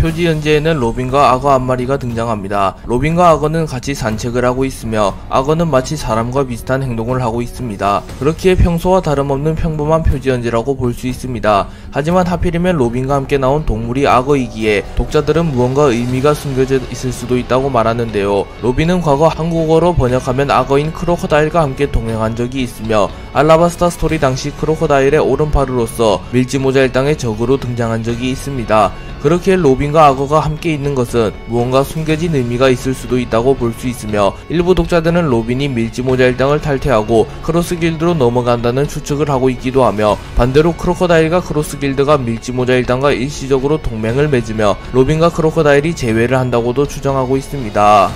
표지 현재에는 로빈과 악어 한 마리가 등장합니다. 로빈과 악어는 같이 산책을 하고 있으며 악어는 마치 사람과 비슷한 행동을 하고 있습니다. 그렇기에 평소와 다름없는 평범한 표지 현재라고 볼 수 있습니다. 하지만 하필이면 로빈과 함께 나온 동물이 악어이기에 독자들은 무언가 의미가 숨겨져 있을 수도 있다고 말하는데요. 로빈은 과거 한국어로 번역하면 악어인 크로커다일과 함께 동행한 적이 있으며 알라바스타 스토리 당시 크로커다일의 오른팔으로서 밀지모자 일당의 적으로 등장한 적이 있습니다. 그렇게 로빈과 악어가 함께 있는 것은 무언가 숨겨진 의미가 있을 수도 있다고 볼 수 있으며 일부 독자들은 로빈이 밀지모자 일당을 탈퇴하고 크로스 길드로 넘어간다는 추측을 하고 있기도 하며 반대로 크로커다일과 크로스 길드가 밀지모자 일당과 일시적으로 동맹을 맺으며 로빈과 크로커다일이 재회를 한다고도 추정하고 있습니다.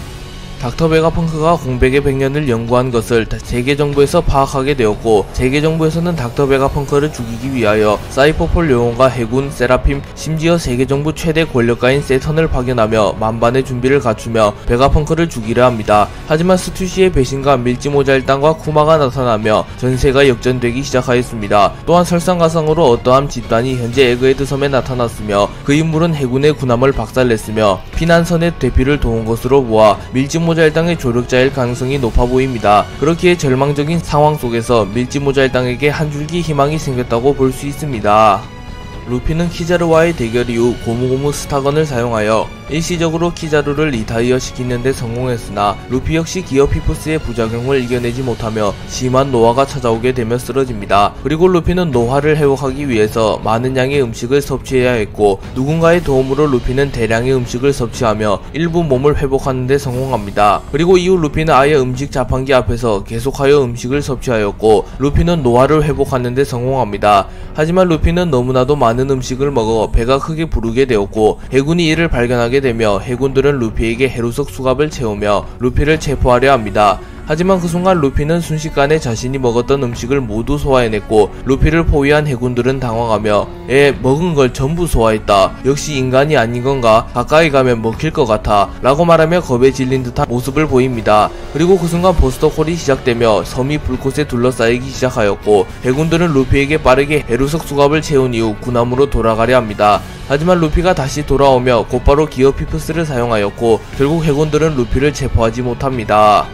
닥터 베가펑크가 공백의 100년을 연구한 것을 세계정부에서 파악하게 되었고 세계정부에서는 닥터 베가펑크를 죽이기 위하여 사이퍼폴 영혼과 해군, 세라핌, 심지어 세계정부 최대 권력가인 세턴을 파견하며 만반의 준비를 갖추며 베가펑크를 죽이려 합니다. 하지만 스투시의 배신과 밀지모자 일당과 쿠마가 나타나며 전세가 역전되기 시작하였습니다. 또한 설상가상으로 어떠한 집단이 현재 에그헤드 섬에 나타났으며 그 인물은 해군의 군함을 박살냈으며 피난선의 대피를 도운 것으로 보아 밀지모자 일당의 조력자일 가능성이 높아 보입니다. 그렇기에 절망적인 상황 속에서 밀지모자 일당에게 한 줄기 희망이 생겼다고 볼 수 있습니다. 루피는 키자루와의 대결 이후 고무고무 스타건을 사용하여 일시적으로 키자루를 리타이어 시키는데 성공했으나 루피 역시 기어 피프스의 부작용을 이겨내지 못하며 심한 노화가 찾아오게 되며 쓰러집니다. 그리고 루피는 노화를 회복하기 위해서 많은 양의 음식을 섭취해야 했고 누군가의 도움으로 루피는 대량의 음식을 섭취하며 일부 몸을 회복하는 데 성공합니다. 그리고 이후 루피는 아예 음식 자판기 앞에서 계속하여 음식을 섭취하였고 루피는 노화를 회복하는 데 성공합니다. 하지만 루피는 너무나도 많은 음식을 먹어 배가 크게 부르게 되었고 해군이 이를 발견하게 되며 해군들은 루피에게 해루석 수갑을 채우며 루피를 체포하려 합니다. 하지만 그 순간 루피는 순식간에 자신이 먹었던 음식을 모두 소화해냈고 루피를 포위한 해군들은 당황하며 먹은 걸 전부 소화했다. 역시 인간이 아닌건가? 가까이 가면 먹힐 것 같아 라고 말하며 겁에 질린 듯한 모습을 보입니다. 그리고 그 순간 버스터콜이 시작되며 섬이 불꽃에 둘러싸이기 시작하였고 해군들은 루피에게 빠르게 해루석 수갑을 채운 이후 군함으로 돌아가려 합니다. 하지만 루피가 다시 돌아오며 곧바로 기어 피프스를 사용하였고 결국 해군들은 루피를 체포하지 못합니다.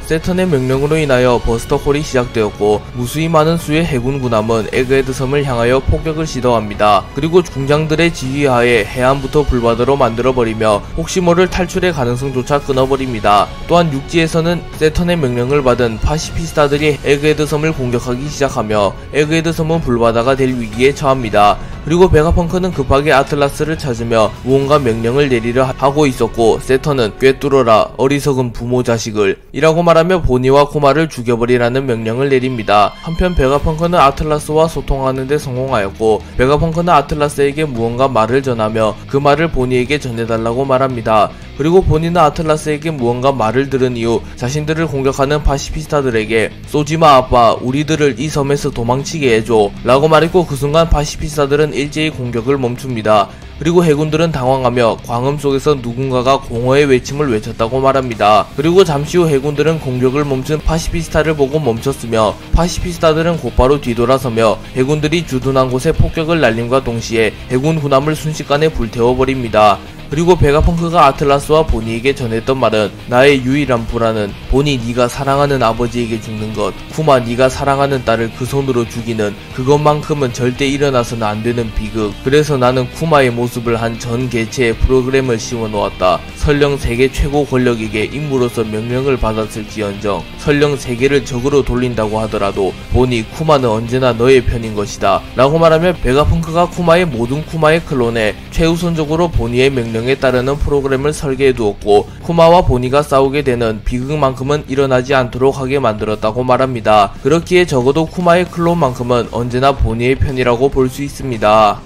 세턴의 명령으로 인하여 버스터콜이 시작되었고 무수히 많은 수의 해군 군함은 에그헤드 섬을 향하여 폭격을 시도합니다. 그리고 중장들의 지휘하에 해안부터 불바다로 만들어버리며 혹시 모를 탈출의 가능성조차 끊어버립니다. 또한 육지에서는 세턴의 명령을 받은 파시피스타들이 에그헤드 섬을 공격하기 시작하며 에그헤드 섬은 불바다가 될 위기에 처합니다. 그리고 베가펑크는 급하게 아틀라스를 찾으며 무언가 명령을 내리려 하고 있었고 세턴은 꿰뚫어라 어리석은 부모 자식을 이라고 말하며 보니와 코마를 죽여버리라는 명령을 내립니다. 한편 베가펑크는 아틀라스와 소통하는데 성공하였고 베가펑크는 아틀라스에게 무언가 말을 전하며 그 말을 보니에게 전해달라고 말합니다. 그리고 보니는 아틀라스에게 무언가 말을 들은 이후 자신들을 공격하는 파시피스타들에게 쏘지마 아빠 우리들을 이 섬에서 도망치게 해줘 라고 말했고 그 순간 파시피스타들은 일제히 공격을 멈춥니다. 그리고 해군들은 당황하며 광음 속에서 누군가가 공허의 외침을 외쳤다고 말합니다. 그리고 잠시 후 해군들은 공격을 멈춘 파시피스타를 보고 멈췄으며 파시피스타들은 곧바로 뒤돌아서며 해군들이 주둔한 곳에 폭격을 날림과 동시에 해군 군함을 순식간에 불태워버립니다. 그리고 베가펑크가 아틀라스와 보니에게 전했던 말은 나의 유일한 불안은 보니 네가 사랑하는 아버지에게 죽는 것, 쿠마 네가 사랑하는 딸을 그 손으로 죽이는 그것만큼은 절대 일어나서는 안 되는 비극. 그래서 나는 쿠마의 모습을 한 전 개체의 프로그램을 씌워놓았다. 설령 세계 최고 권력에게 임무로서 명령을 받았을지언정 설령 세계를 적으로 돌린다고 하더라도 보니 쿠마는 언제나 너의 편인 것이다 라고 말하며 베가펑크가 쿠마의 모든 쿠마의 클론에 최우선적으로 보니의 명령에 따르는 프로그램을 설계해두었고 쿠마와 보니가 싸우게 되는 비극만큼은 일어나지 않도록 하게 만들었다고 말합니다. 그렇기에 적어도 쿠마의 클론만큼은 언제나 보니의 편이라고 볼 수 있습니다.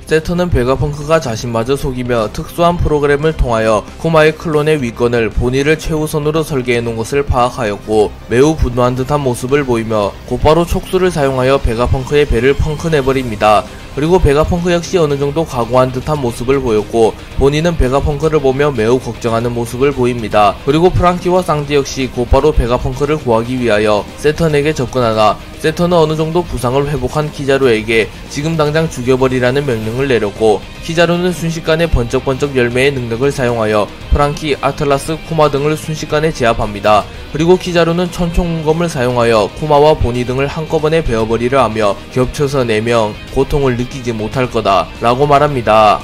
세턴은 베가펑크가 자신마저 속이며 특수한 프로그램을 통하여 쿠마의 클론의 위권을 보니를 최우선으로 설계해놓은 것을 파악하였고 매우 분노한 듯한 모습을 보이며 곧바로 촉수를 사용하여 베가펑크의 배를 펑크내버립니다. 그리고 베가펑크 역시 어느정도 각오한 듯한 모습을 보였고 본인은 베가펑크를 보며 매우 걱정하는 모습을 보입니다. 그리고 프랑키와 쌍디 역시 곧바로 베가펑크를 구하기 위하여 세턴에게 접근하나 세터는 어느정도 부상을 회복한 키자루에게 지금 당장 죽여버리라는 명령을 내렸고, 키자루는 순식간에 번쩍번쩍 열매의 능력을 사용하여 프랑키, 아틀라스, 쿠마 등을 순식간에 제압합니다. 그리고 키자루는 천총문검을 사용하여 쿠마와 보니 등을 한꺼번에 베어버리려 하며 겹쳐서 4명 고통을 느끼지 못할 거다 라고 말합니다.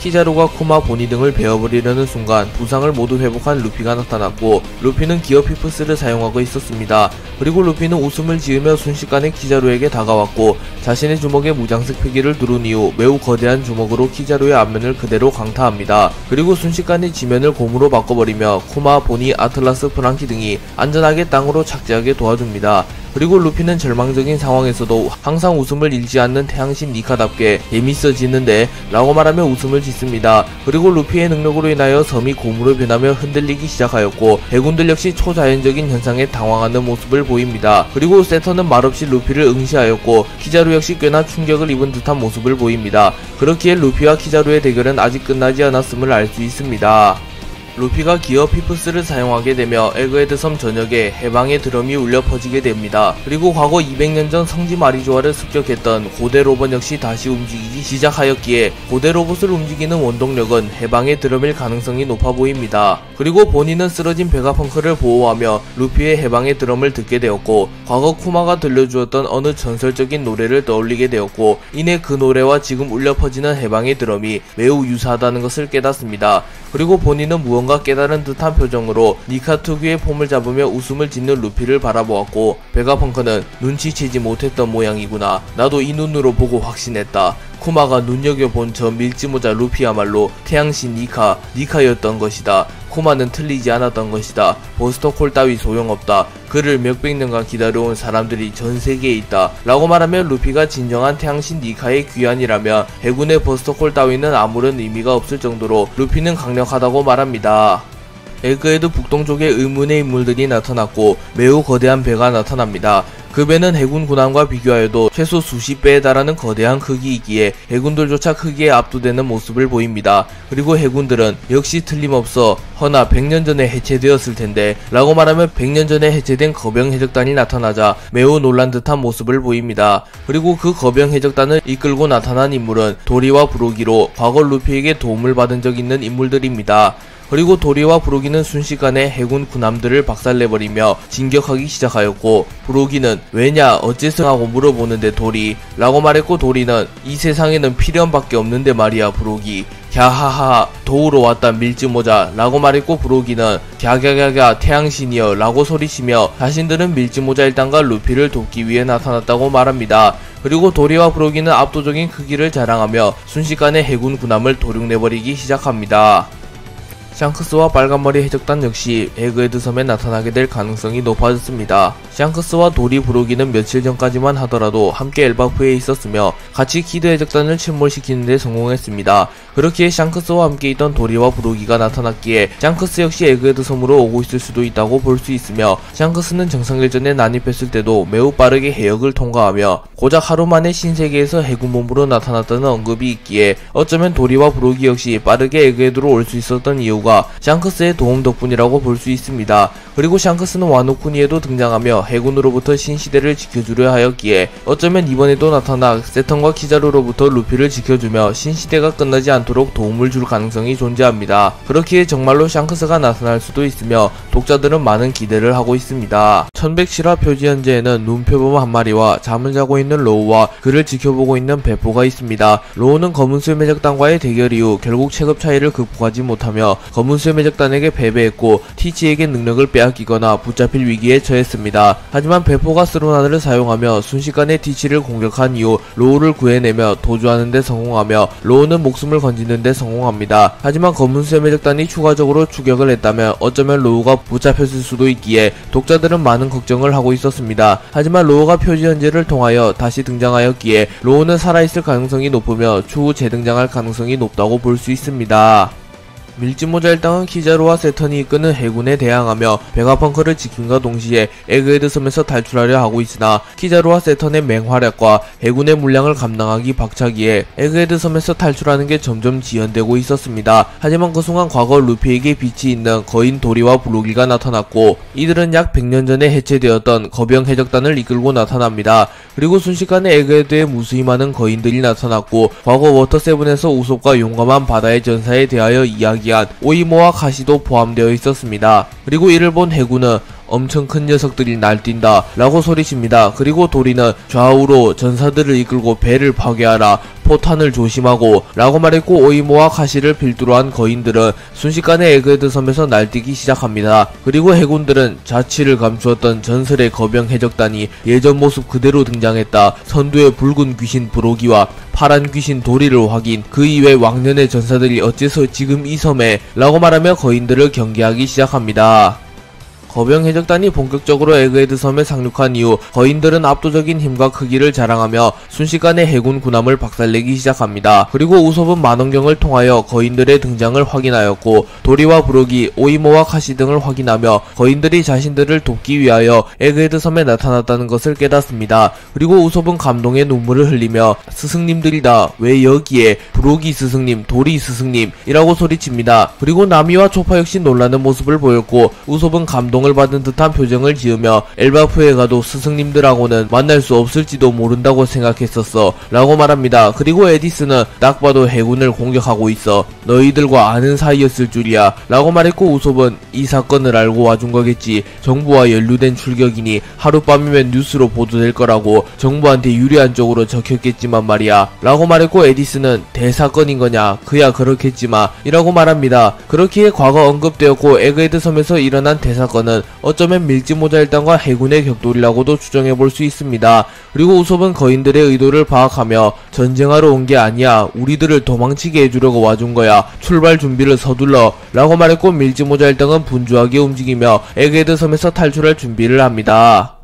키자루가 쿠마, 보니 등을 베어버리려는 순간 부상을 모두 회복한 루피가 나타났고, 루피는 기어 피프스를 사용하고 있었습니다. 그리고 루피는 웃음을 지으며 순식간에 키자루에게 다가왔고, 자신의 주먹에 무장색 패기를 두른 이후 매우 거대한 주먹으로 키자루의 앞면을 그대로 강타합니다. 그리고 순식간에 지면을 곰으로 바꿔버리며 쿠마, 보니, 아틀라스, 프랑키 등이 안전하게 땅으로 착지하게 도와줍니다. 그리고 루피는 절망적인 상황에서도 항상 웃음을 잃지 않는 태양신 니카답게 재밌어지는데 라고 말하며 웃음을 짓습니다. 그리고 루피의 능력으로 인하여 섬이 곰으로 변하며 흔들리기 시작하였고, 해군들 역시 초자연적인 현상에 당황하는 모습을 보입니다. 그리고 세터는 말없이 루피를 응시하였고, 키자루 역시 꽤나 충격을 입은 듯한 모습을 보입니다. 그렇기에 루피와 키자루의 대결은 아직 끝나지 않았음을 알 수 있습니다. 루피가 기어 피프스를 사용하게 되며 에그헤드 섬 전역에 해방의 드럼이 울려 퍼지게 됩니다. 그리고 과거 200년 전 성지 마리조아를 습격했던 고대 로봇 역시 다시 움직이기 시작하였기에 고대 로봇을 움직이는 원동력은 해방의 드럼일 가능성이 높아 보입니다. 그리고 본인은 쓰러진 베가펑크를 보호하며 루피의 해방의 드럼을 듣게 되었고, 과거 쿠마가 들려주었던 어느 전설적인 노래를 떠올리게 되었고, 이내 그 노래와 지금 울려 퍼지는 해방의 드럼이 매우 유사하다는 것을 깨닫습니다. 그리고 본인은 무언가 깨달은 듯한 표정으로 니카 특유의 폼을 잡으며 웃음을 짓는 루피를 바라보았고, 베가펑크는 눈치채지 못했던 모양이구나. 나도 이 눈으로 보고 확신했다. 쿠마가 눈여겨본 저 밀지모자 루피야말로 태양신 니카였던 것이다. 쿠마는 틀리지 않았던 것이다. 버스터콜 따위 소용없다. 그를 몇백 년간 기다려온 사람들이 전 세계에 있다 라고 말하며 루피가 진정한 태양신 니카의 귀환이라면 해군의 버스터콜 따위는 아무런 의미가 없을 정도로 루피는 강력하다고 말합니다. 에그헤드 북동쪽에 의문의 인물들이 나타났고 매우 거대한 배가 나타납니다. 그 배는 해군 군함과 비교하여도 최소 수십 배에 달하는 거대한 크기이기에 해군들조차 크기에 압도되는 모습을 보입니다. 그리고 해군들은 역시 틀림없어 허나 100년 전에 해체되었을 텐데 라고 말하며 100년 전에 해체된 거병 해적단이 나타나자 매우 놀란 듯한 모습을 보입니다. 그리고 그 거병 해적단을 이끌고 나타난 인물은 도리와 브로기로 과거 루피에게 도움을 받은 적 있는 인물들입니다. 그리고 도리와 브로기는 순식간에 해군 군함들을 박살내버리며 진격하기 시작하였고, 브로기는 왜냐 어째서 하고 물어보는데 도리 라고 말했고, 도리는 이 세상에는 필연밖에 없는데 말이야 브로기. 갸하하 도우러 왔다 밀지모자 라고 말했고, 브로기는 갸갸갸갸 태양신이여 라고 소리치며 자신들은 밀지모자 일당과 루피를 돕기 위해 나타났다고 말합니다. 그리고 도리와 브로기는 압도적인 크기를 자랑하며 순식간에 해군 군함을 도륙내버리기 시작합니다. 샹크스와 빨간머리 해적단 역시 에그헤드 섬에 나타나게 될 가능성이 높아졌습니다. 샹크스와 도리, 브로기는 며칠 전까지만 하더라도 함께 엘바프에 있었으며 같이 키드 해적단을 침몰시키는 데 성공했습니다. 그렇기에 샹크스와 함께 있던 도리와 브로기가 나타났기에 샹크스 역시 에그헤드 섬으로 오고 있을 수도 있다고 볼 수 있으며, 샹크스는 정상일전에 난입했을 때도 매우 빠르게 해역을 통과하며 고작 하루 만에 신세계에서 해군본부로 나타났다는 언급이 있기에 어쩌면 도리와 브로기 역시 빠르게 에그헤드로 올 수 있었던 이유가 샹크스의 도움 덕분이라고 볼 수 있습니다. 그리고 샹크스는 와노쿠니에도 등장하며 해군으로부터 신시대를 지켜주려 하였기에 어쩌면 이번에도 나타나 세턴과 키자루로부터 루피를 지켜주며 신시대가 끝나지 않도록 도움을 줄 가능성이 존재합니다. 그렇기에 정말로 샹크스가 나타날 수도 있으며 독자들은 많은 기대를 하고 있습니다. 1100실화 표지 현재에는 눈표범 한 마리와 잠을 자고 있는 로우와 그를 지켜보고 있는 배포가 있습니다. 로우는 검은술 매적단과의 대결 이후 결국 체급 차이를 극복하지 못하며 검은술 매적단에게 패배했고 티치에게 능력을 빼앗기거나 붙잡힐 위기에 처했습니다. 하지만 배포가 스루나드를 사용하며 순식간에 티치를 공격한 이후 로우를 구해내며 도주하는 데 성공하며 로우는 목숨을 건지는 데 성공합니다. 하지만 검은술 매적단이 추가적으로 추격을 했다면 어쩌면 로우가 붙잡혔을 수도 있기에 독자들은 많은 걱정을 하고 있었습니다. 하지만 로우가 표지 현재를 통하여 다시 등장하였기에 로우는 살아있을 가능성이 높으며 추후 재등장할 가능성이 높다고 볼 수 있습니다. 밀짚모자 일당은 키자루와 세턴이 이끄는 해군에 대항하며 베가펑크를 지킴과 동시에 에그헤드 섬에서 탈출하려 하고 있으나 키자루와 세턴의 맹활약과 해군의 물량을 감당하기 벅차기에 에그헤드 섬에서 탈출하는 게 점점 지연되고 있었습니다. 하지만 그 순간 과거 루피에게 빛이 있는 거인 도리와 브로기가 나타났고 이들은 약 100년 전에 해체되었던 거병 해적단을 이끌고 나타납니다. 그리고 순식간에 에그헤드에 무수히 많은 거인들이 나타났고 과거 워터7에서 우솝과 용감한 바다의 전사에 대하여 이야기한 오이모와 가시도 포함되어 있었습니다. 그리고 이를 본 해군은 엄청 큰 녀석들이 날뛴다 라고 소리칩니다. 그리고 도리는 좌우로 전사들을 이끌고 배를 파괴하라, 포탄을 조심하고 라고 말했고 오이모와 가시를 필두로 한 거인들은 순식간에 에그헤드 섬에서 날뛰기 시작합니다. 그리고 해군들은 자취를 감추었던 전설의 거병 해적단이 예전 모습 그대로 등장했다. 선두의 붉은 귀신 브로기와 파란 귀신 도리를 확인, 그 이외 왕년의 전사들이 어째서 지금 이 섬에 라고 말하며 거인들을 경계하기 시작합니다. 거병 해적단이 본격적으로 에그헤드 섬에 상륙한 이후 거인들은 압도적인 힘과 크기를 자랑하며 순식간에 해군 군함을 박살내기 시작합니다. 그리고 우솝은 만원경을 통하여 거인들의 등장을 확인하였고 도리와 브로기, 오이모와 카시 등을 확인하며 거인들이 자신들을 돕기 위하여 에그헤드 섬에 나타났다는 것을 깨닫습니다. 그리고 우솝은 감동의 눈물을 흘리며 스승님들이다, 왜 여기에, 브로기 스승님, 도리 스승님 이라고 소리칩니다. 그리고 나미와 초파 역시 놀라는 모습을 보였고 우솝은 감동을 받은 듯한 표정을 지으며 엘바프에 가도 스승님들하고는 만날 수 없을지도 모른다고 생각했었어 라고 말합니다. 그리고 에디스는 딱 봐도 해군을 공격하고 있어, 너희들과 아는 사이였을 줄이야 라고 말했고 우솝은 이 사건을 알고 와준 거겠지, 정부와 연루된 출격이니 하룻밤이면 뉴스로 보도될 거라고 정부한테 유리한 쪽으로 적혔겠지만 말이야 라고 말했고 에디스는 대사건인 거냐, 그야 그렇겠지만 이라고 말합니다. 그렇기에 과거 언급되었고 에그헤드 섬에서 일어난 대사건은 어쩌면 밀짚모자 일당과 해군의 격돌이라고도 추정해볼 수 있습니다. 그리고 우솝은 거인들의 의도를 파악하며 전쟁하러 온 게 아니야, 우리들을 도망치게 해주려고 와준 거야, 출발 준비를 서둘러 라고 말했고 밀짚모자 일당은 분주하게 움직이며 에그헤드 섬에서 탈출할 준비를 합니다.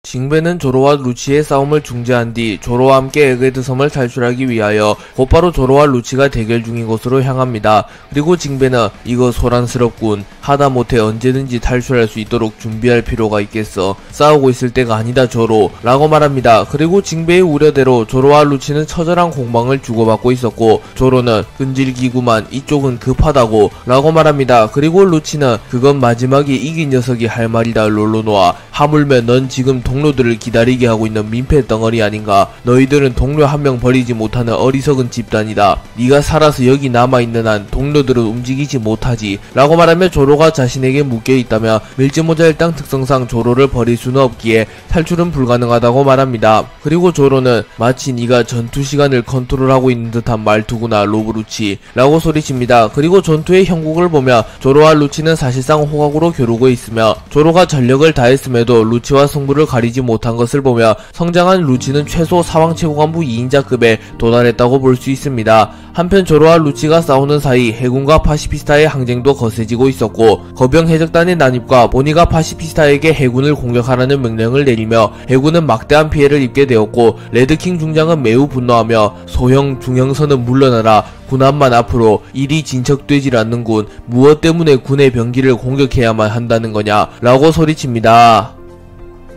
징베는 조로와 루치의 싸움을 중지한 뒤 조로와 함께 에그헤드 섬을 탈출하기 위하여 곧바로 조로와 루치가 대결 중인 곳으로 향합니다. 그리고 징베는 이거 소란스럽군, 하다못해 언제든지 탈출할 수 있도록 준비할 필요가 있겠어, 싸우고 있을 때가 아니다 조로 라고 말합니다. 그리고 징베의 우려대로 조로와 루치는 처절한 공방을 주고받고 있었고 조로는 끈질기구만, 이쪽은 급하다고 라고 말합니다. 그리고 루치는 그건 마지막에 이긴 녀석이 할 말이다 롤로노아, 하물며 넌 지금 동료들을 기다리게 하고 있는 민폐 덩어리 아닌가, 너희들은 동료 한 명 버리지 못하는 어리석은 집단이다, 네가 살아서 여기 남아있는 한 동료들은 움직이지 못하지 라고 말하며 조로가 자신에게 묶여있다며 밀짚모자 일당 특성상 조로를 버릴 수는 없기에 탈출은 불가능하다고 말합니다. 그리고 조로는 마치 네가 전투 시간을 컨트롤하고 있는 듯한 말투구나 로브루치 라고 소리칩니다. 그리고 전투의 형국을 보며 조로와 루치는 사실상 호각으로 겨루고 있으며 조로가 전력을 다했음에도 루치와 승부를 가리지 못한 것을 보며 성장한 루치는 최소 사왕체고관부 2인자급에 도달했다고 볼 수 있습니다. 한편 조로와 루치가 싸우는 사이 해군과 파시피스타의 항쟁도 거세지고 있었고 거병 해적단의 난입과 보니가 파시피스타에게 해군을 공격하라는 명령을 내리며 해군은 막대한 피해를 입게 되었고 레드킹 중장은 매우 분노하며 소형 중형선은 물러나라, 군함만 앞으로, 일이 진척되질 않는군, 무엇 때문에 군의 병기를 공격해야만 한다는 거냐 라고 소리칩니다.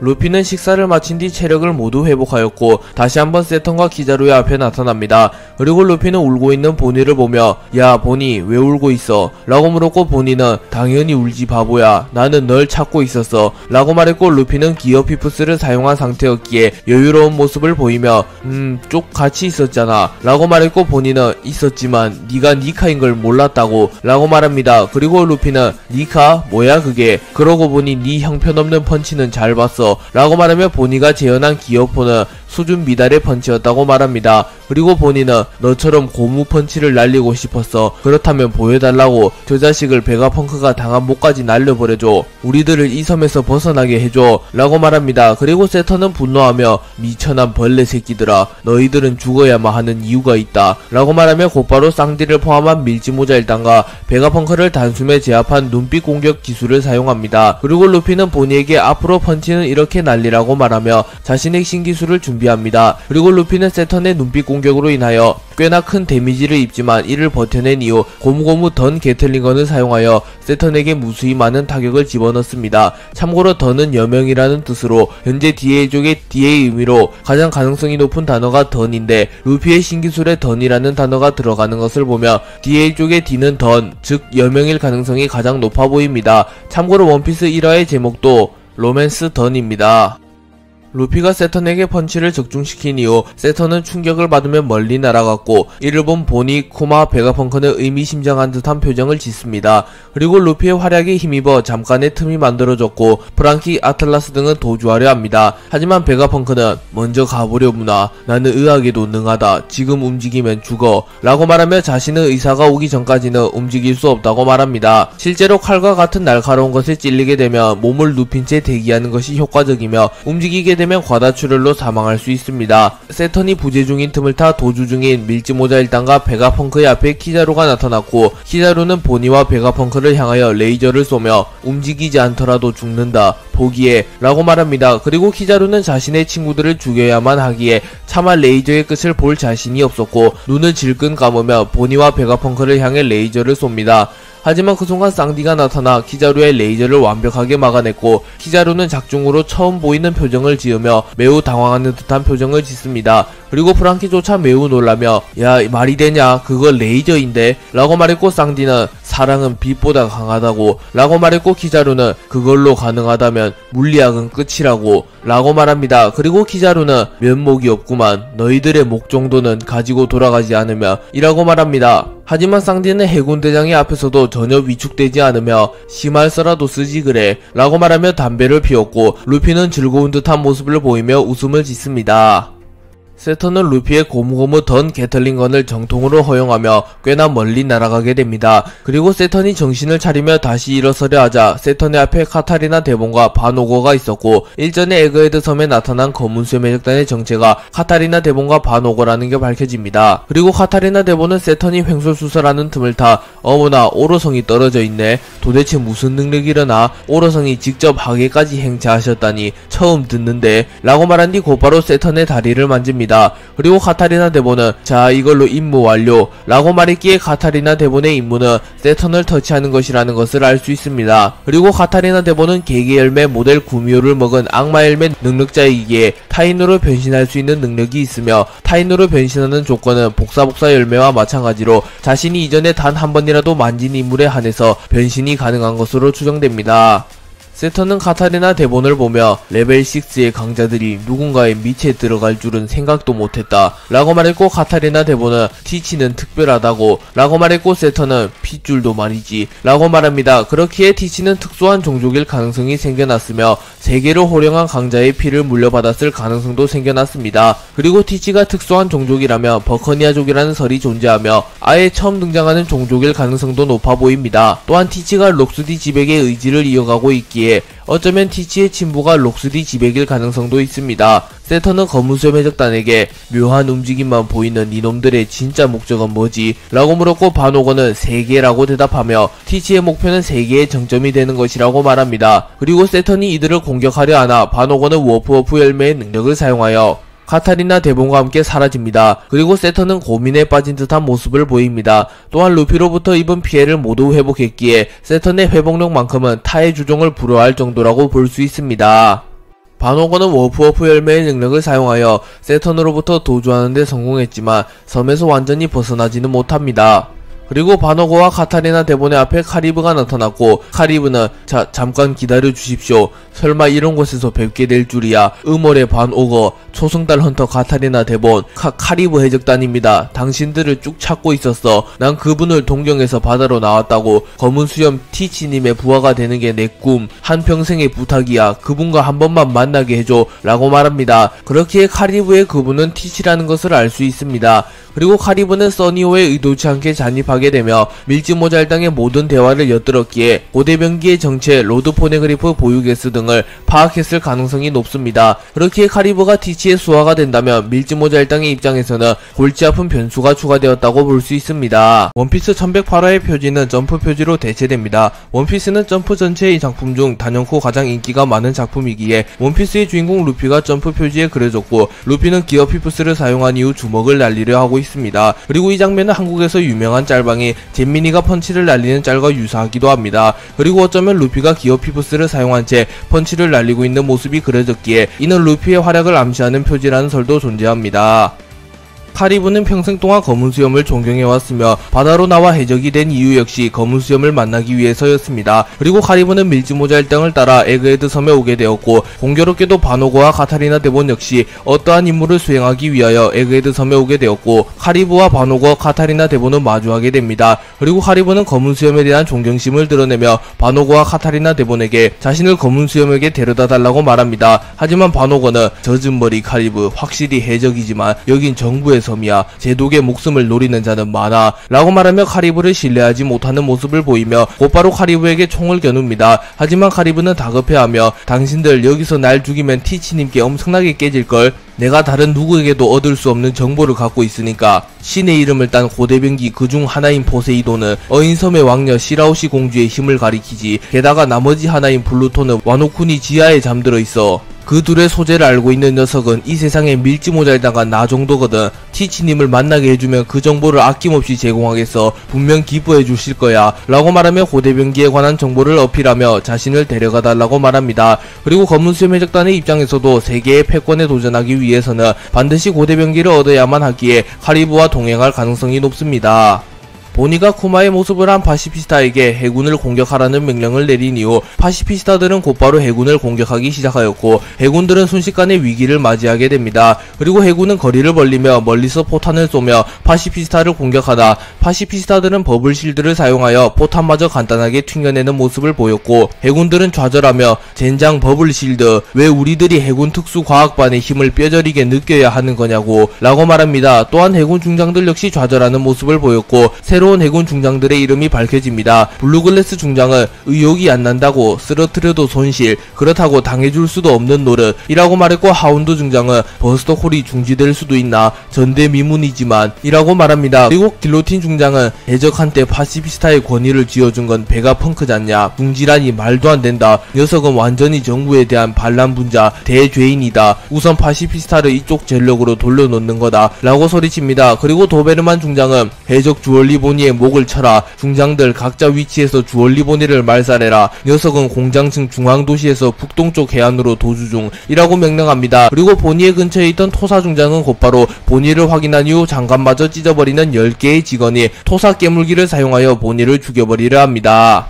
루피는 식사를 마친 뒤 체력을 모두 회복하였고 다시 한번 세턴과 키자루의 앞에 나타납니다. 그리고 루피는 울고 있는 보니를 보며 야 보니 왜 울고 있어? 라고 물었고 보니는 당연히 울지 바보야, 나는 널 찾고 있었어 라고 말했고 루피는 기어 피프스를 사용한 상태였기에 여유로운 모습을 보이며 쪽 같이 있었잖아 라고 말했고 보니는 있었지만 네가 니카인 걸 몰랐다고 라고 말합니다. 그리고 루피는 니카? 뭐야 그게? 그러고 보니 네 형편없는 펀치는 잘 봤어 라고 말하며 보니가 재현한 기어포는 수준 미달의 펀치였다고 말합니다. 그리고 보니는 너처럼 고무 펀치를 날리고 싶었어, 그렇다면 보여달라고, 저 자식을 베가펑크가 당한 목까지 날려버려줘, 우리들을 이 섬에서 벗어나게 해줘 라고 말합니다. 그리고 세턴은 분노하며 미천한 벌레 새끼들아, 너희들은 죽어야만 하는 이유가 있다 라고 말하며 곧바로 쌍디를 포함한 밀짚모자 일당과 베가펑크를 단숨에 제압한 눈빛 공격 기술을 사용합니다. 그리고 루피는 보니에게 앞으로 펀치는 이렇게 날리라고 말하며 자신의 신기술을 준비합니다. 준비합니다. 그리고 루피는 세턴의 눈빛 공격으로 인하여 꽤나 큰 데미지를 입지만 이를 버텨낸 이후 고무고무 던 게틀링건을 사용하여 세턴에게 무수히 많은 타격을 집어넣습니다. 참고로 던은 여명이라는 뜻으로 현재 DA 쪽의 DA 의미로 가장 가능성이 높은 단어가 던인데 루피의 신기술에 던이라는 단어가 들어가는 것을 보며 DA 쪽의 D는 던, 즉 여명일 가능성이 가장 높아 보입니다. 참고로 원피스 1화의 제목도 로맨스 던입니다. 루피가 세턴에게 펀치를 적중시킨 이후 세턴은 충격을 받으며 멀리 날아갔고 이를 본 보니, 쿠마, 베가펑크는 의미심장한 듯한 표정을 짓습니다. 그리고 루피의 활약에 힘입어 잠깐의 틈이 만들어졌고 프랑키, 아틀라스 등은 도주하려 합니다. 하지만 베가펑크는 먼저 가보려무나, 나는 의학에도 능하다, 지금 움직이면 죽어 라고 말하며 자신의 의사가 오기 전까지는 움직일 수 없다고 말합니다. 실제로 칼과 같은 날카로운 것에 찔리게 되면 몸을 눕힌 채 대기하는 것이 효과적이며 움직이게 되면 과다출혈로 사망할 수 있습니다. 세턴이 부재 중인 틈을 타 도주 중인 밀짚모자 1단과 베가펑크의 앞에 키자루가 나타났고 키자루는 보니와 베가펑크를 향하여 레이저를 쏘며 움직이지 않더라도 죽는다, 포기해 라고 말합니다. 그리고 키자루는 자신의 친구들을 죽여야만 하기에 차마 레이저의 끝을 볼 자신이 없었고 눈을 질끈 감으며 보니와 베가펑크를 향해 레이저를 쏩니다. 하지만 그 순간 쌍디가 나타나 키자루의 레이저를 완벽하게 막아냈고 키자루는 작중으로 처음 보이는 표정을 지으며 매우 당황하는 듯한 표정을 짓습니다. 그리고 프랑키조차 매우 놀라며 야, 말이 되냐, 그거 레이저인데 라고 말했고 쌍디는 사랑은 빛보다 강하다고 라고 말했고 키자루는 그걸로 가능하다면 물리학은 끝이라고 라고 말합니다. 그리고 키자루는 면목이 없구만, 너희들의 목 정도는 가지고 돌아가지 않으며 이라고 말합니다. 하지만 쌍디는 해군대장의 앞에서도 전혀 위축되지 않으며 심할서라도 쓰지 그래 라고 말하며 담배를 피웠고 루피는 즐거운 듯한 모습을 보이며 웃음을 짓습니다. 세턴은 루피의 고무고무 던 게틀링건을 정통으로 허용하며 꽤나 멀리 날아가게 됩니다. 그리고 세턴이 정신을 차리며 다시 일어서려 하자 세턴의 앞에 카타리나 데본과 바노거가 있었고 일전에 에그헤드 섬에 나타난 검은수염 해적단의 정체가 카타리나 데본과 바노거라는 게 밝혀집니다. 그리고 카타리나 데본은 세턴이 횡설수설하는 틈을 타 어머나, 오로성이 떨어져 있네, 도대체 무슨 능력이려나, 오로성이 직접 하계까지 행차하셨다니 처음 듣는데 라고 말한 뒤 곧바로 세턴의 다리를 만집니다. 그리고 카타리나 데본은 자, 이걸로 임무 완료 라고 말했기에 카타리나 데본의 임무는 세턴을 터치하는 것이라는 것을 알 수 있습니다. 그리고 카타리나 데본은 개개열매 모델 구미호를 먹은 악마열매 능력자이기에 타인으로 변신할 수 있는 능력이 있으며 타인으로 변신하는 조건은 복사복사 열매와 마찬가지로 자신이 이전에 단 한 번이라도 만진 인물에 한해서 변신이 가능한 것으로 추정됩니다. 세턴은 카타리나 데본을 보며 레벨 6의 강자들이 누군가의 밑에 들어갈 줄은 생각도 못했다 라고 말했고 카타리나 데본은 티치는 특별하다고 라고 말했고 세턴은 핏줄도 말이지 라고 말합니다. 그렇기에 티치는 특수한 종족일 가능성이 생겨났으며 세계로 호령한 강자의 피를 물려받았을 가능성도 생겨났습니다. 그리고 티치가 특수한 종족이라면 버커니아족이라는 설이 존재하며 아예 처음 등장하는 종족일 가능성도 높아 보입니다. 또한 티치가 록스디 지백의 의지를 이어가고 있기에 어쩌면 티치의 친부가 록스디 지백일 가능성도 있습니다. 세턴은 검은수염 해적단에게 묘한 움직임만 보이는 이놈들의 진짜 목적은 뭐지? 라고 물었고 바노거는 세계라고 대답하며 티치의 목표는 세계의 정점이 되는 것이라고 말합니다. 그리고 세턴이 이들을 공격하려 하나 바노거는 워프워프 열매의 능력을 사용하여 카타리나 데본과 함께 사라집니다. 그리고 세턴은 고민에 빠진 듯한 모습을 보입니다. 또한 루피로부터 입은 피해를 모두 회복했기에 세턴의 회복력만큼은 타의 주종을 불허할 정도라고 볼 수 있습니다. 바노거는 워프워프 열매의 능력을 사용하여 세턴으로부터 도주하는 데 성공했지만 섬에서 완전히 벗어나지는 못합니다. 그리고 바노거와 카타리나 데본의 앞에 카리브가 나타났고 카리브는 자, 잠깐 기다려 주십시오. 설마 이런 곳에서 뵙게 될 줄이야. 음월의 반오거 초승달 헌터 카타리나 데본 카리브 해적단입니다. 당신들을 쭉 찾고 있었어. 난 그분을 동경에서 바다로 나왔다고. 검은 수염 티치님의 부하가 되는 게 내 꿈. 한평생의 부탁이야. 그분과 한 번만 만나게 해줘 라고 말합니다. 그렇기에 카리브의 그분은 티치라는 것을 알 수 있습니다. 그리고 카리브는 써니오에 의도치 않게 잔입하게 하게 되며 밀짚모자일당의 모든 대화를 엿들었기에 고대병기의 정체, 로드 포네그리프 보유 개수 등을 파악했을 가능성이 높습니다. 그렇기에 카리브가 티치의 수하가 된다면 밀짚모자일당의 입장에서는 골치 아픈 변수가 추가되었다고 볼 수 있습니다. 원피스 1108화의 표지는 점프 표지로 대체됩니다. 원피스는 점프 전체의 작품 중 단연코 가장 인기가 많은 작품이기에 원피스의 주인공 루피가 점프 표지에 그려졌고, 루피는 기어 피프스를 사용한 이후 주먹을 날리려 하고 있습니다. 그리고 이 장면은 한국에서 유명한 짤방이 잼민이가 펀치를 날리는 짤과 유사하기도 합니다. 그리고 어쩌면 루피가 기어 피프스를 사용한 채 펀치를 날리고 있는 모습이 그려졌기에 이는 루피의 활약을 암시하는 표지라는 설도 존재합니다. 카리브는 평생 동안 검은 수염을 존경해왔으며 바다로 나와 해적이 된 이유 역시 검은 수염을 만나기 위해서였습니다. 그리고 카리브는 밀짚모자일당을 따라 에그헤드 섬에 오게 되었고, 공교롭게도 바노고와 카타리나 데본 역시 어떠한 임무를 수행하기 위하여 에그헤드 섬에 오게 되었고, 카리브와 바노고, 카타리나 데본은 마주하게 됩니다. 그리고 카리브는 검은 수염에 대한 존경심을 드러내며 바노고와 카타리나 데본에게 자신을 검은 수염에게 데려다 달라고 말합니다. 하지만 바노고는 젖은 머리 카리브, 확실히 해적이지만 여긴 정부의 섬이야, 제독의 목숨을 노리는 자는 많아 라고 말하며 카리브를 신뢰하지 못하는 모습을 보이며 곧바로 카리브에게 총을 겨눕니다. 하지만 카리브는 다급해하며 당신들 여기서 날 죽이면 티치님께 엄청나게 깨질걸, 내가 다른 누구에게도 얻을 수 없는 정보를 갖고 있으니까. 신의 이름을 딴 고대병기 그중 하나인 포세이돈은 어인섬의 왕녀 시라오시 공주의 힘을 가리키지, 게다가 나머지 하나인 플루토는 와노쿤이 지하에 잠들어 있어. 그 둘의 소재를 알고 있는 녀석은 이 세상에 밀짚모자일당한 나 정도거든. 티치님을 만나게 해주면 그 정보를 아낌없이 제공하겠어. 분명 기뻐해 주실 거야 라고 말하며 고대병기에 관한 정보를 어필하며 자신을 데려가 달라고 말합니다. 그리고 검은수염 해적단의 입장에서도 세계의 패권에 도전하기 위해서는 반드시 고대병기를 얻어야만 하기에 카리브와 동행할 가능성이 높습니다. 보니가 쿠마의 모습을 한 파시피스타에게 해군을 공격하라는 명령을 내린 이후 파시피스타들은 곧바로 해군을 공격하기 시작하였고, 해군들은 순식간에 위기를 맞이하게 됩니다. 그리고 해군은 거리를 벌리며 멀리서 포탄을 쏘며 파시피스타를 공격하다 파시피스타들은 버블 실드를 사용하여 포탄마저 간단하게 튕겨내는 모습을 보였고, 해군들은 좌절하며 젠장 버블 실드, 왜 우리들이 해군 특수과학반의 힘을 뼈저리게 느껴야 하는 거냐고 라고 말합니다. 또한 해군 중장들 역시 좌절하는 모습을 보였고, 새로운 해군 중장들의 이름이 밝혀집니다. 블루글래스 중장은 의욕이 안 난다고, 쓰러트려도 손실, 그렇다고 당해줄 수도 없는 노릇 이라고 말했고, 하운드 중장은 버스터콜이 중지될 수도 있나, 전대미문이지만 이라고 말합니다. 그리고 길로틴 중장은 해적한테 파시피스타의 권위를 쥐어준 건 베가펑크잖냐, 중지라니 말도 안 된다, 녀석은 완전히 정부에 대한 반란분자 대죄인이다, 우선 파시피스타를 이쪽 전력으로 돌려놓는 거다 라고 소리칩니다. 그리고 도베르만 중장은 해적 주얼리보니의 목을 쳐라, 중장들 각자 위치에서 주얼리보니를 말살해라, 녀석은 공장층 중앙도시에서 북동쪽 해안으로 도주 중 이라고 명령합니다. 그리고 보니의 근처에 있던 토사 중장은 곧바로 보니를 확인한 이후 장갑마저 찢어버리는 10개의 직원이 토사 깨물기를 사용하여 보니를 죽여버리려 합니다.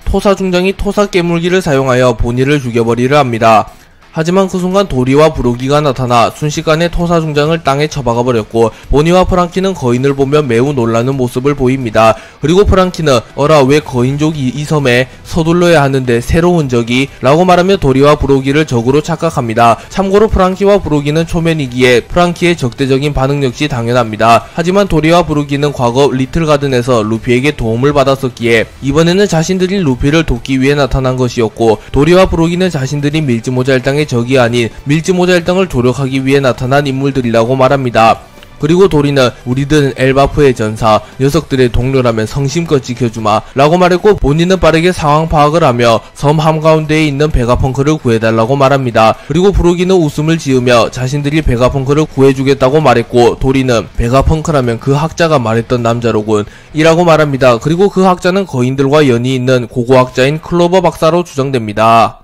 토사 중장이 토사 깨물기를 사용하여 보니를 죽여버리려 합니다. 하지만 그 순간 도리와 브로기가 나타나 순식간에 토사 중장을 땅에 처박아버렸고, 보니와 프랑키는 거인을 보며 매우 놀라는 모습을 보입니다. 그리고 프랑키는 어라 왜 거인족이 이 섬에 서둘러야 하는데 새로운 적이? 라고 말하며 도리와 브로기를 적으로 착각합니다. 참고로 프랑키와 브로기는 초면이기에 프랑키의 적대적인 반응 역시 당연합니다. 하지만 도리와 브로기는 과거 리틀가든에서 루피에게 도움을 받았었기에 이번에는 자신들이 루피를 돕기 위해 나타난 것이었고, 도리와 브로기는 자신들이 밀짚모자일당의 적이 아닌 밀짚모자일당을 조력하기 위해 나타난 인물들이라고 말합니다. 그리고 도리는 우리들은 엘바프의 전사, 녀석들의 동료라면 성심껏 지켜주마 라고 말했고, 본인은 빠르게 상황 파악을 하며 섬 한가운데에 있는 베가펑크를 구해달라고 말합니다. 그리고 브로기는 웃음을 지으며 자신들이 베가펑크를 구해주겠다고 말했고, 도리는 베가펑크라면 그 학자가 말했던 남자로군 이라고 말합니다. 그리고 그 학자는 거인들과 연이 있는 고고학자인 클로버 박사로 추정됩니다.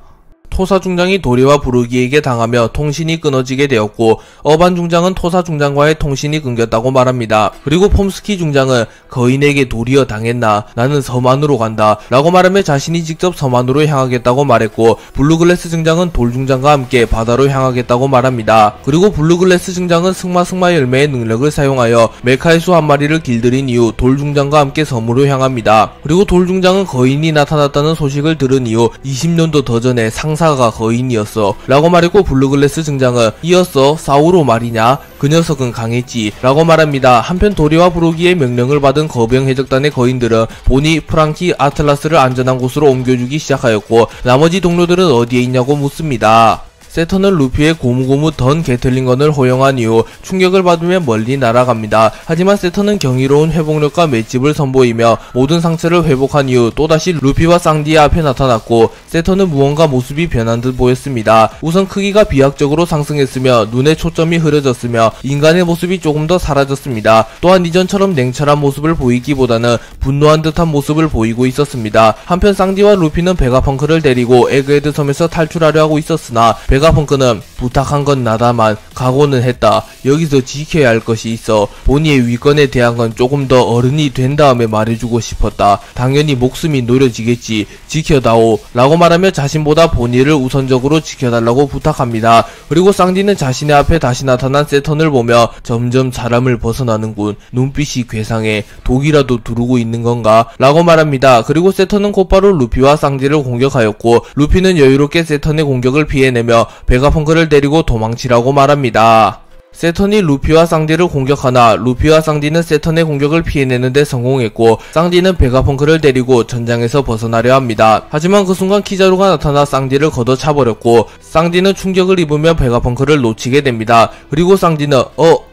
토사 중장이 도리와 브루기에게 당하며 통신이 끊어지게 되었고, 어반 중장은 토사 중장과의 통신이 끊겼다고 말합니다. 그리고 폼스키 중장은 거인에게 도리어 당했나, 나는 섬 안으로 간다 라고 말하며 자신이 직접 섬 안으로 향하겠다고 말했고, 블루글래스 중장은 돌 중장과 함께 바다로 향하겠다고 말합니다. 그리고 블루글래스 중장은 승마 열매의 능력을 사용하여 메카의 수 한 마리를 길들인 이후 돌 중장과 함께 섬으로 향합니다. 그리고 돌 중장은 거인이 나타났다는 소식을 들은 이후 20년도 더 전에 상상 형사가 거인이었어 라고 말했고, 블루글래스 등장은 이었어 사우로 말이냐, 그 녀석은 강했지 라고 말합니다. 한편 도리와 브로기의 명령을 받은 거병 해적단의 거인들은 보니, 프랑키, 아틀라스를 안전한 곳으로 옮겨주기 시작하였고, 나머지 동료들은 어디에 있냐고 묻습니다. 세턴은 루피의 고무고무 던 게틀링건을 허용한 이후 충격을 받으며 멀리 날아갑니다. 하지만 세턴은 경이로운 회복력과 맷집을 선보이며 모든 상처를 회복한 이후 또다시 루피와 쌍디의 앞에 나타났고, 세턴은 무언가 모습이 변한 듯 보였습니다. 우선 크기가 비약적으로 상승했으며 눈의 초점이 흐려졌으며 인간의 모습이 조금 더 사라졌습니다. 또한 이전처럼 냉철한 모습을 보이기보다는 분노한 듯한 모습을 보이고 있었습니다. 한편 쌍디와 루피는 베가펑크를 데리고 에그헤드 섬에서 탈출하려 하고 있었으나 베가펑크는 부탁한 건 나다만 각오는 했다. 여기서 지켜야 할 것이 있어. 보니의 위건에 대한 건 조금 더 어른이 된 다음에 말해주고 싶었다. 당연히 목숨이 노려지겠지. 지켜다오 라고 말하며 자신보다 보니를 우선적으로 지켜달라고 부탁합니다. 그리고 쌍디는 자신의 앞에 다시 나타난 세턴을 보며 점점 사람을 벗어나는군. 눈빛이 괴상해. 독이라도 두르고 있는 건가? 라고 말합니다. 그리고 세턴은 곧바로 루피와 쌍디를 공격하였고, 루피는 여유롭게 세턴의 공격을 피해내며 베가펑크를 데리고 도망치라고 말합니다. 세턴이 루피와 쌍디를 공격하나 루피와 쌍디는 세턴의 공격을 피해내는데 성공했고, 쌍디는 베가펑크를 데리고 전장에서 벗어나려 합니다. 하지만 그 순간 키자루가 나타나 쌍디를 걷어차버렸고, 쌍디는 충격을 입으며 베가펑크를 놓치게 됩니다. 그리고 쌍디는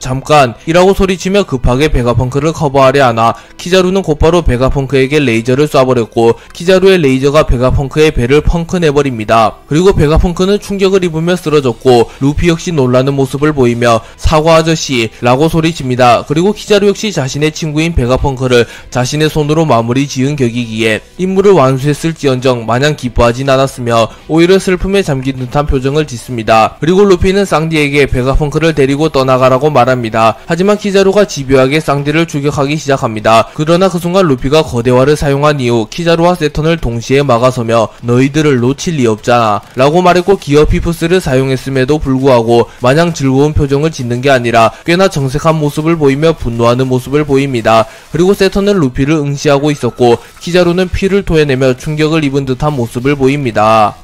잠깐 이라고 소리치며 급하게 베가펑크를 커버하려 하나 키자루는 곧바로 베가펑크에게 레이저를 쏴버렸고, 키자루의 레이저가 베가펑크의 배를 펑크 내버립니다. 그리고 베가펑크는 충격을 입으며 쓰러졌고, 루피 역시 놀라는 모습을 보이며 사과 아저씨 라고 소리칩니다. 그리고 키자루 역시 자신의 친구인 베가펑크를 자신의 손으로 마무리 지은 격이기에 임무를 완수했을지언정 마냥 기뻐하진 않았으며 오히려 슬픔에 잠긴 듯한 표정을 짓습니다. 그리고 루피는 쌍디에게 베가펑크를 데리고 떠나가라고 말합니다. 하지만 키자루가 집요하게 쌍디를 추격하기 시작합니다. 그러나 그 순간 루피가 거대화를 사용한 이후 키자루와 세턴을 동시에 막아서며 너희들을 놓칠 리 없잖아 라고 말했고, 기어 피프스를 사용했음에도 불구하고 마냥 즐거운 표정을 짓는 게 아니라 꽤나 정색한 모습을 보이며 분노하는 모습을 보입니다. 그리고 세턴은 루피를 응시하고 있었고, 키자루는 피를 토해내며 충격을 입은 듯한 모습을 보입니다.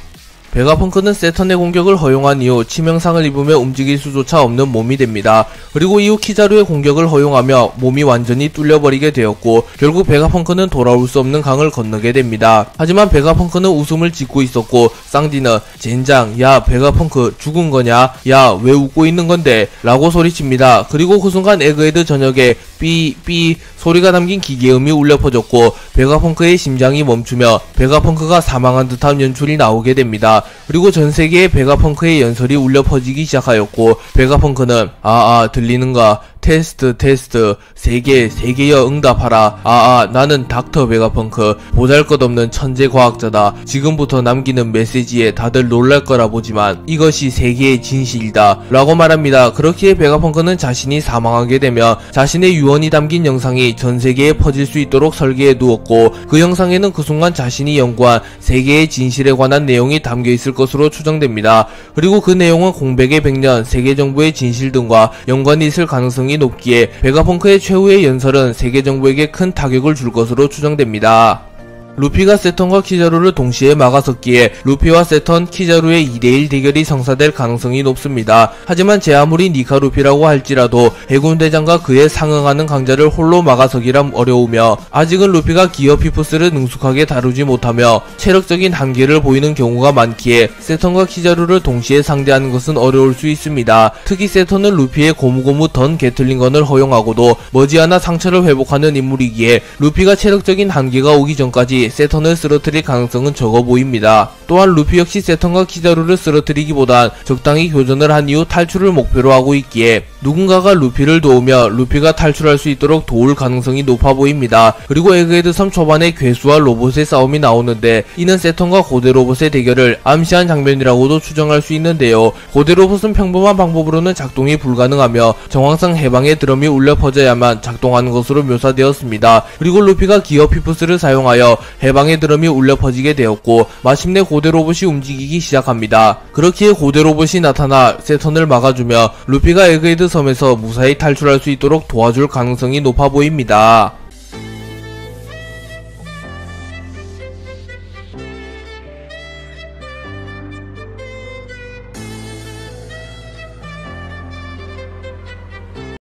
베가펑크는 세턴의 공격을 허용한 이후 치명상을 입으며 움직일 수조차 없는 몸이 됩니다. 그리고 이후 키자루의 공격을 허용하며 몸이 완전히 뚫려버리게 되었고, 결국 베가펑크는 돌아올 수 없는 강을 건너게 됩니다. 하지만 베가펑크는 웃음을 짓고 있었고, 쌍디는 젠장, 야 베가펑크 죽은 거냐? 야 왜 웃고 있는 건데? 라고 소리칩니다. 그리고 그 순간 에그헤드 전역에 삐삐 소리가 담긴 기계음이 울려 퍼졌고, 베가펑크의 심장이 멈추며 베가펑크가 사망한 듯한 연출이 나오게 됩니다. 그리고 전세계에 베가펑크의 연설이 울려 퍼지기 시작하였고, 베가펑크는 들리는가? 테스트 세계여 응답하라. 나는 닥터 베가펑크, 보잘것없는 천재 과학자다. 지금부터 남기는 메시지에 다들 놀랄 거라 보지만 이것이 세계의 진실이다 라고 말합니다. 그렇기에 베가펑크는 자신이 사망하게 되며 자신의 유언이 담긴 영상이 전세계에 퍼질 수 있도록 설계해 두었고, 그 영상에는 그 순간 자신이 연구한 세계의 진실에 관한 내용이 담겨 있을 것으로 추정됩니다. 그리고 그 내용은 공백의 100년, 세계정부의 진실 등과 연관이 있을 가능성이 높기에 베가펑크의 최후의 연설은 세계정부에게 큰 타격을 줄 것으로 추정됩니다. 루피가 세턴과 키자루를 동시에 막아섰기에 루피와 세턴, 키자루의 2대1 대결이 성사될 가능성이 높습니다. 하지만 제 아무리 니카 루피라고 할지라도 해군대장과 그에 상응하는 강자를 홀로 막아서기란 어려우며, 아직은 루피가 기어 피프스를 능숙하게 다루지 못하며 체력적인 한계를 보이는 경우가 많기에 세턴과 키자루를 동시에 상대하는 것은 어려울 수 있습니다. 특히 세턴은 루피의 고무고무 던 게틀링건을 허용하고도 머지않아 상처를 회복하는 인물이기에 루피가 체력적인 한계가 오기 전까지 세턴을 쓰러뜨릴 가능성은 적어 보입니다. 또한 루피 역시 세턴과 키자루를 쓰러뜨리기보단 적당히 교전을 한 이후 탈출을 목표로 하고 있기에 누군가가 루피를 도우며 루피가 탈출할 수 있도록 도울 가능성이 높아 보입니다. 그리고 에그헤드 섬 초반에 괴수와 로봇의 싸움이 나오는데, 이는 세턴과 고대 로봇의 대결을 암시한 장면이라고도 추정할 수 있는데요. 고대 로봇은 평범한 방법으로는 작동이 불가능하며 정황상 해방의 드럼이 울려 퍼져야만 작동하는 것으로 묘사되었습니다. 그리고 루피가 기어 피프스를 사용하여 해방의 드럼이 울려 퍼지게 되었고, 마침내 고대 로봇이 움직이기 시작합니다. 그렇기에 고대 로봇이 나타나 세턴을 막아주며 루피가 에그헤드 섬에서 무사히 탈출할 수 있도록 도와줄 가능성이 높아 보입니다.